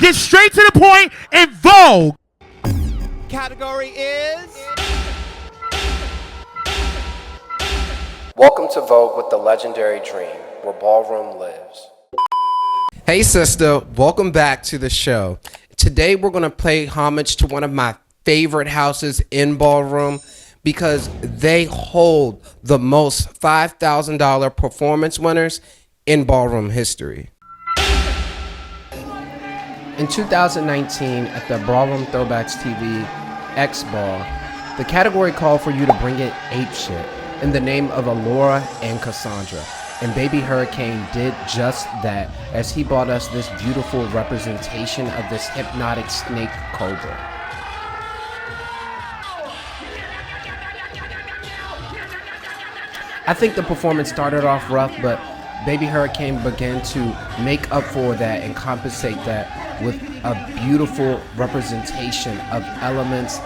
Get straight to the point in Vogue. Category is... Welcome to Vogue with the legendary Dream, where Ballroom lives. Hey sister, welcome back to the show. Today we're going to pay homage to one of my favorite houses in Ballroom because they hold the most $5,000 performance winners in Ballroom history. In 2019, at the Ballroom Throwbacks TV X Ball, the category called for you to bring it apeshit in the name of Alora and Cassandra. And Baby Hurricane did just that as he brought us this beautiful representation of this hypnotic snake cobra. I think the performance started off rough, but Baby Hurricane began to make up for that and compensate that with a beautiful representation of elements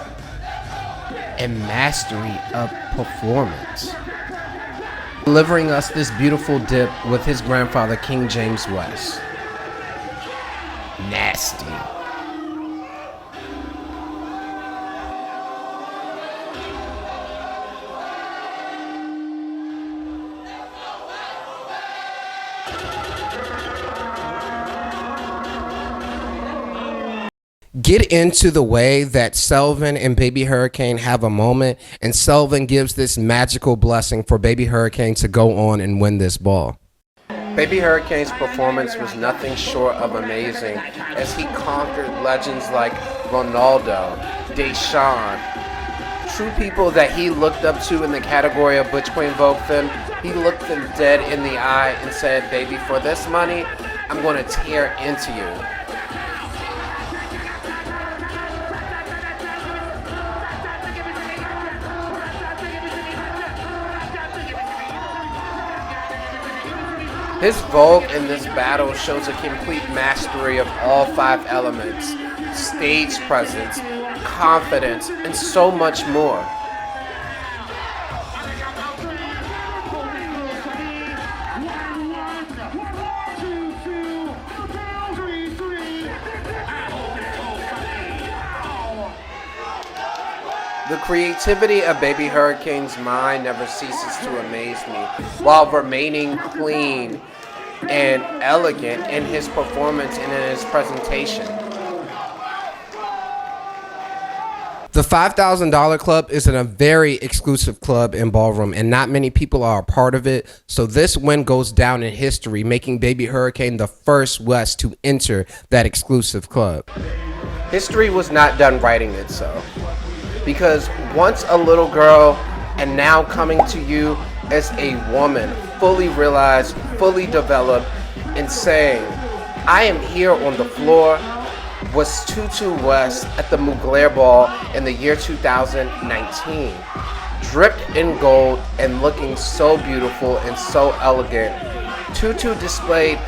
and mastery of performance, delivering us this beautiful dip with his grandfather, King James West. Nasty. Get into the way that Selvin and Baby Hurricane have a moment, and Selvin gives this magical blessing for Baby Hurricane to go on and win this ball. Baby Hurricane's performance was nothing short of amazing as he conquered legends like Ronaldo, Deshaun, true people that he looked up to in the category of Butch Queen Vogue Femme. He looked them dead in the eye and said, "Baby, for this money, I'm going to tear into you." His Vogue in this battle shows a complete mastery of all 5 elements, stage presence, confidence, and so much more. The creativity of Baby Hurricane's mind never ceases to amaze me, while remaining clean and elegant in his performance and in his presentation. The $5,000 Club is a very exclusive club in Ballroom, and not many people are a part of it, so this win goes down in history, making Baby Hurricane the first West to enter that exclusive club. History was not done writing itself, because once a little girl and now coming to you as a woman, fully realized, fully developed, and saying, "I am here on the floor," was Tutu West at the Mugler Ball in the year 2019. Dripped in gold and looking so beautiful and so elegant, Tutu displayed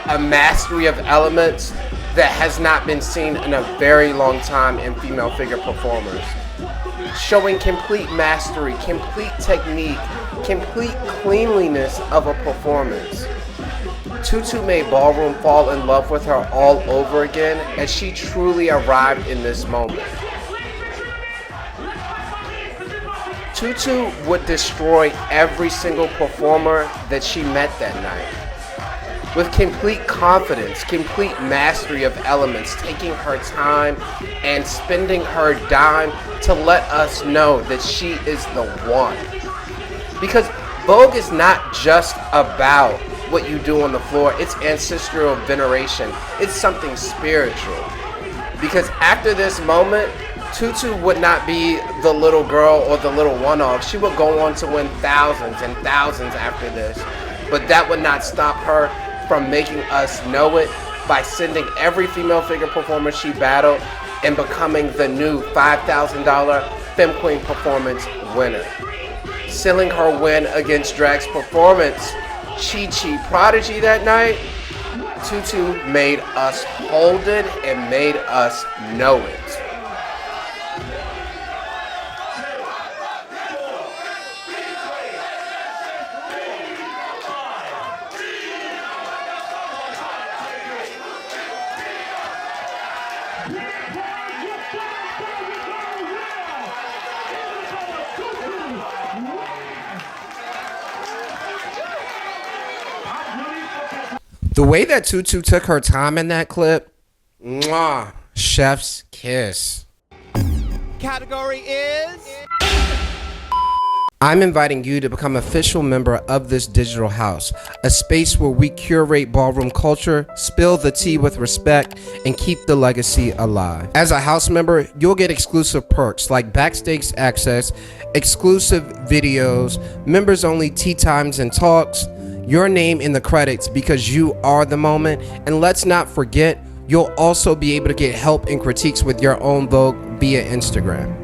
a mastery of elements that has not been seen in a very long time in female figure performers. Showing complete mastery, complete technique, complete cleanliness of a performance. Tutu made Ballroom fall in love with her all over again as she truly arrived in this moment. Tutu would destroy every single performer that she met that night. With complete confidence, complete mastery of elements, taking her time and spending her dime to let us know that she is the one. Because Vogue is not just about what you do on the floor, it's ancestral veneration. It's something spiritual. Because after this moment, Tutu would not be the little girl or the little one-off. She would go on to win thousands and thousands after this. But that would not stop her from making us know it by sending every female figure performer she battled and becoming the new $5,000 Femme Queen performance winner. Sealing her win against Drag's performance, Chi Chi Prodigy that night, Tutu made us hold it and made us know it. The way that Tutu took her time in that clip, mwah, chef's kiss. Category is... I'm inviting you to become an official member of this digital house, a space where we curate ballroom culture, spill the tea with respect, and keep the legacy alive. As a house member, you'll get exclusive perks like backstage access, exclusive videos, members-only tea times and talks, your name in the credits because you are the moment, and let's not forget, you'll also be able to get help and critiques with your own Vogue via Instagram.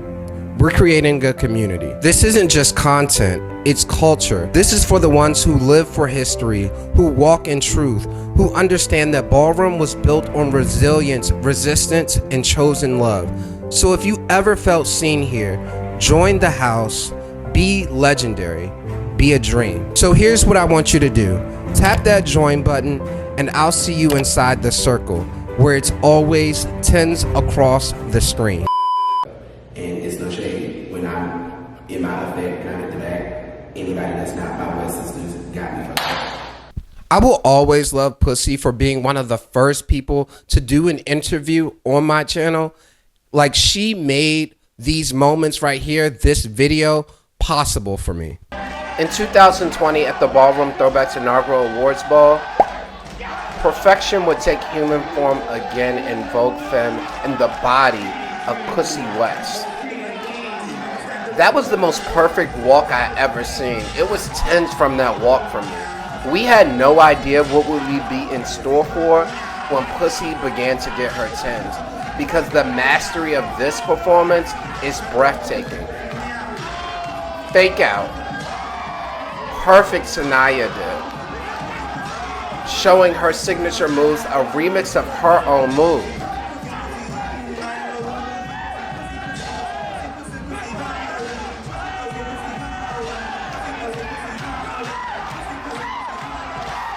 We're creating a community. This isn't just content, it's culture. This is for the ones who live for history, who walk in truth, who understand that Ballroom was built on resilience, resistance, and chosen love. So if you ever felt seen here, join the house, be legendary, be a dream. So here's what I want you to do. Tap that join button and I'll see you inside the circle where it's always tens across the screen. And it's no shade when I'm in my effect and I'm at the back. Anybody that's not my blood sisters got me fucked up. I will always love Pusscee for being one of the first people to do an interview on my channel. Like, she made these moments right here, this video, possible for me. In 2020 at the Ballroom Throwback's inaugural awards ball, perfection would take human form again in Vogue Femme in the body of Pusscee West. That was the most perfect walk I ever seen. It was tense from that walk for me. We had no idea what would we be in store for when Pusscee began to get her tens, because the mastery of this performance is breathtaking. Fake out. Perfect Sanaya did. Showing her signature moves, a remix of her own move.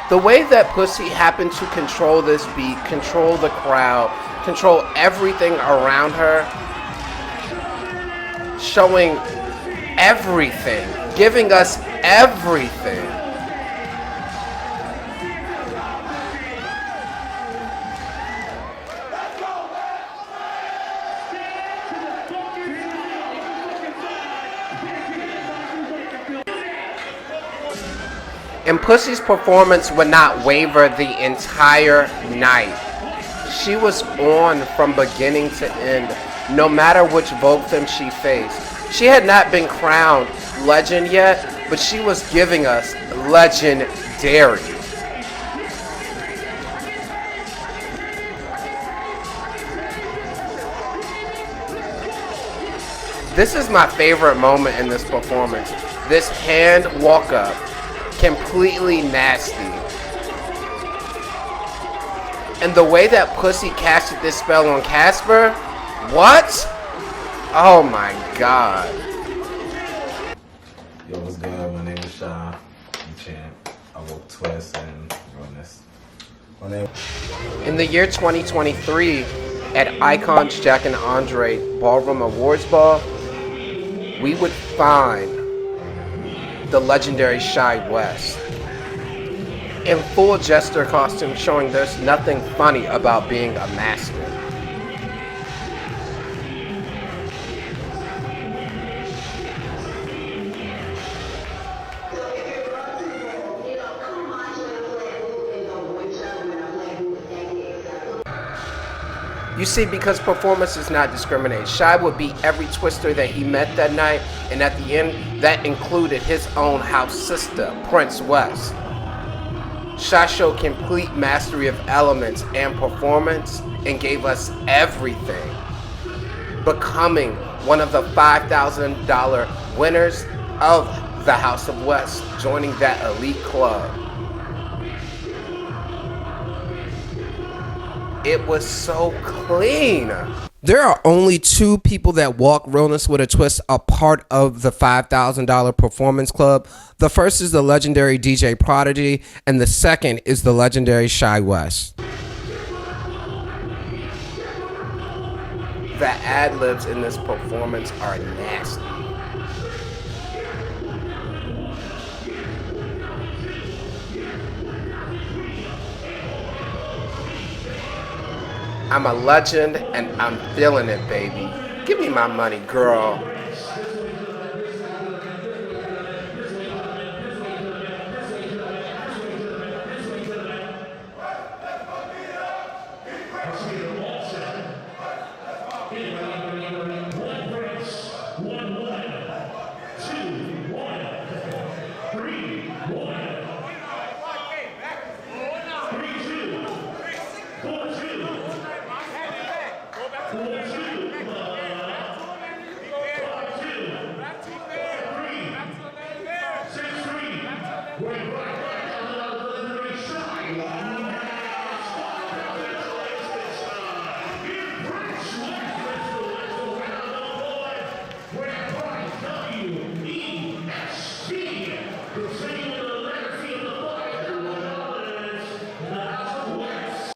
The way that Pusscee happened to control this beat, control the crowd, control everything around her, showing everything, giving us everything. And Pussee's performance would not waver the entire night. She was on from beginning to end, no matter which Vogue Femme she faced. She had not been crowned legend yet, but she was giving us legendary. This is my favorite moment in this performance. This hand walk up. Completely nasty. And the way that Pusscee casted this spell on Casper, what? Oh my god. Yo, what's good? My name is Sean. I'm champ. I work Twist and Realness. My name. In the year 2023, at Icons Jack and Andre Ballroom Awards Ball, we would find the legendary Shy West in full jester costume, showing there's nothing funny about being a master. You see, because performance is not discriminated, Shy would beat every twister that he met that night, and at the end, that included his own house sister, Prince West. Shy showed complete mastery of elements and performance and gave us everything, becoming one of the $5,000 winners of the House of West, joining that elite club. It was so clean. There are only two people that walk Realness with a Twist a part of the $5,000 performance club. The first is the legendary DJ Prodigy, and the second is the legendary Shy West. The ad-libs in this performance are nasty. I'm a legend and I'm feeling it, baby. Give me my money, girl.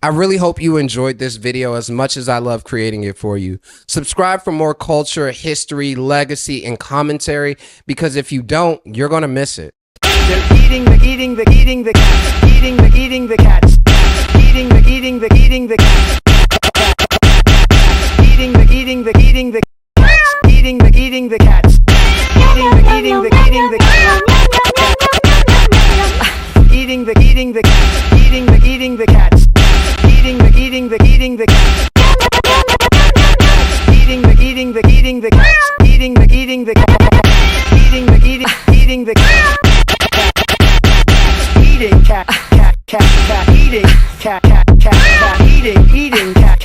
I really hope you enjoyed this video as much as I love creating it for you. Subscribe for more culture, history, legacy, and commentary, because if you don't, you're gonna miss it. They're eating the cats, eating the cats, eating the cats, eating the cats, eating the cats, eating the cats, eating the cats, eating the cats, eating the cats, eating the cats, eating cat, eating cat, eating cat, eating cat.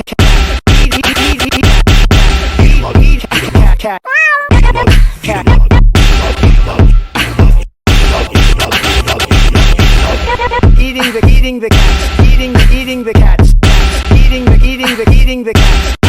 Eating the cats, eating the cats, eating the cats.